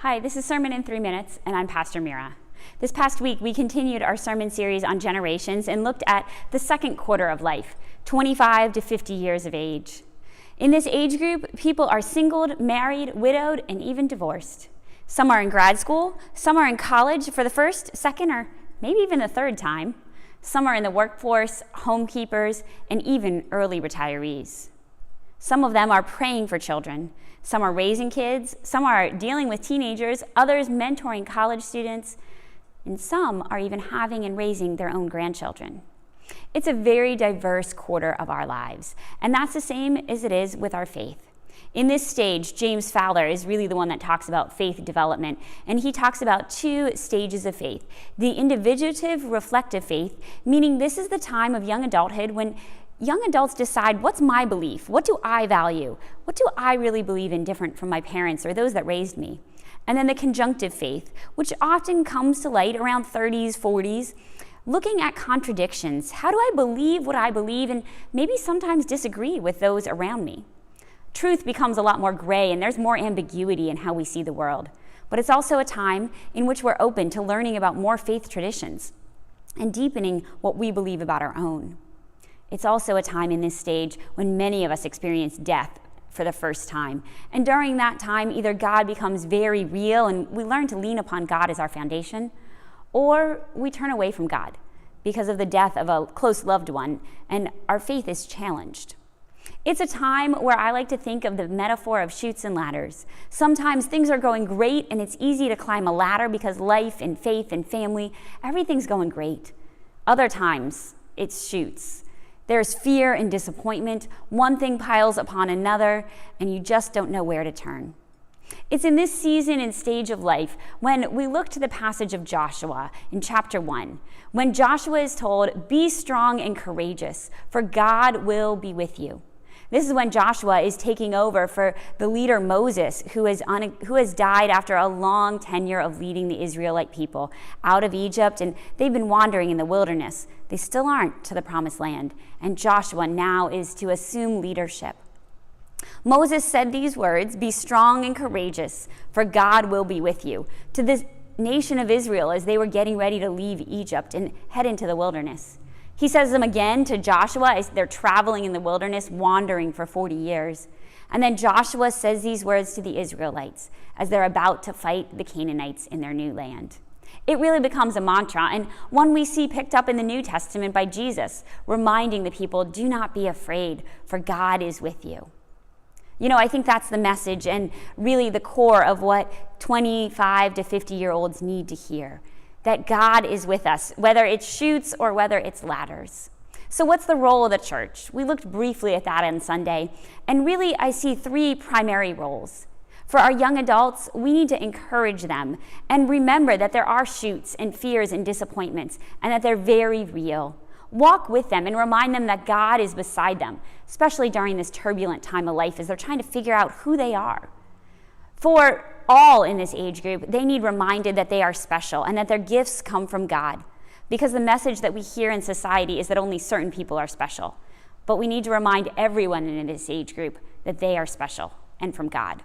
Hi, this is Sermon in 3 Minutes, and I'm Pastor Mira. This past week, we continued our sermon series on generations and looked at the second quarter of life, 25 to 50 years of age. In this age group, people are singled, married, widowed, and even divorced. Some are in grad school, some are in college for the first, second, or maybe even the third time. Some are in the workforce, homekeepers, and even early retirees. Some of them are praying for children. Some are raising kids, some are dealing with teenagers, others mentoring college students, and some are even having and raising their own grandchildren. It's a very diverse quarter of our lives, and that's the same as it is with our faith. In this stage, James Fowler is really the one that talks about faith development, and he talks about 2 stages of faith. The individuative reflective faith, meaning this is the time of young adulthood when young adults decide, what's my belief? What do I value? What do I really believe in different from my parents or those that raised me? And then the conjunctive faith, which often comes to light around 30s, 40s, looking at contradictions. How do I believe what I believe and maybe sometimes disagree with those around me? Truth becomes a lot more gray and there's more ambiguity in how we see the world. But it's also a time in which we're open to learning about more faith traditions and deepening what we believe about our own. It's also a time in this stage when many of us experience death for the first time. And during that time, either God becomes very real and we learn to lean upon God as our foundation, or we turn away from God because of the death of a close loved one, and our faith is challenged. It's a time where I like to think of the metaphor of chutes and ladders. Sometimes things are going great and it's easy to climb a ladder because life and faith and family, everything's going great. Other times, it's chutes. There's fear and disappointment. One thing piles upon another, and you just don't know where to turn. It's in this season and stage of life when we look to the passage of Joshua in chapter 1, when Joshua is told, "Be strong and courageous, for God will be with you." This is when Joshua is taking over for the leader Moses, who has died after a long tenure of leading the Israelite people out of Egypt, and they've been wandering in the wilderness. They still aren't to the promised land, and Joshua now is to assume leadership. Moses said these words, "Be strong and courageous, for God will be with you," to this nation of Israel as they were getting ready to leave Egypt and head into the wilderness. He says them again to Joshua as they're traveling in the wilderness, wandering for 40 years. And then Joshua says these words to the Israelites as they're about to fight the Canaanites in their new land. It really becomes a mantra, and one we see picked up in the New Testament by Jesus, reminding the people, do not be afraid, for God is with you. You know, I think that's the message and really the core of what 25 to 50-year-olds need to hear. That God is with us, whether it's chutes or whether it's ladders. So what's the role of the church? We looked briefly at that on Sunday, and really I see 3 primary roles. For our young adults, we need to encourage them and remember that there are chutes and fears and disappointments and that they're very real. Walk with them and remind them that God is beside them, especially during this turbulent time of life as they're trying to figure out who they are. For all in this age group, they need reminded that they are special and that their gifts come from God. Because the message that we hear in society is that only certain people are special. But we need to remind everyone in this age group that they are special and from God.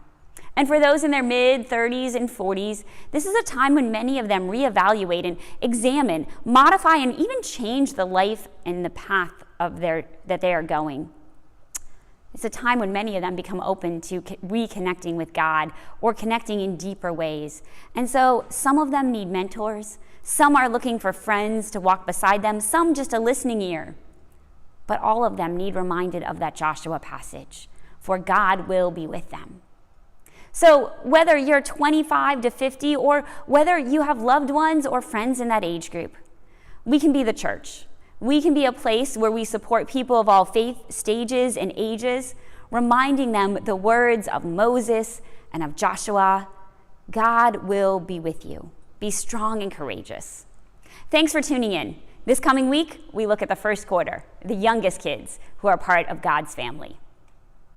And for those in their mid-30s and 40s, this is a time when many of them reevaluate and examine, modify, and even change the life and the path that they are going. It's a time when many of them become open to reconnecting with God or connecting in deeper ways. And so some of them need mentors. Some are looking for friends to walk beside them. Some just a listening ear. But all of them need reminded of that Joshua passage, for God will be with them. So whether you're 25 to 50 or whether you have loved ones or friends in that age group, we can be the church. We can be a place where we support people of all faith stages and ages, reminding them the words of Moses and of Joshua, God will be with you. Be strong and courageous. Thanks for tuning in. This coming week, we look at the first quarter, the youngest kids who are part of God's family.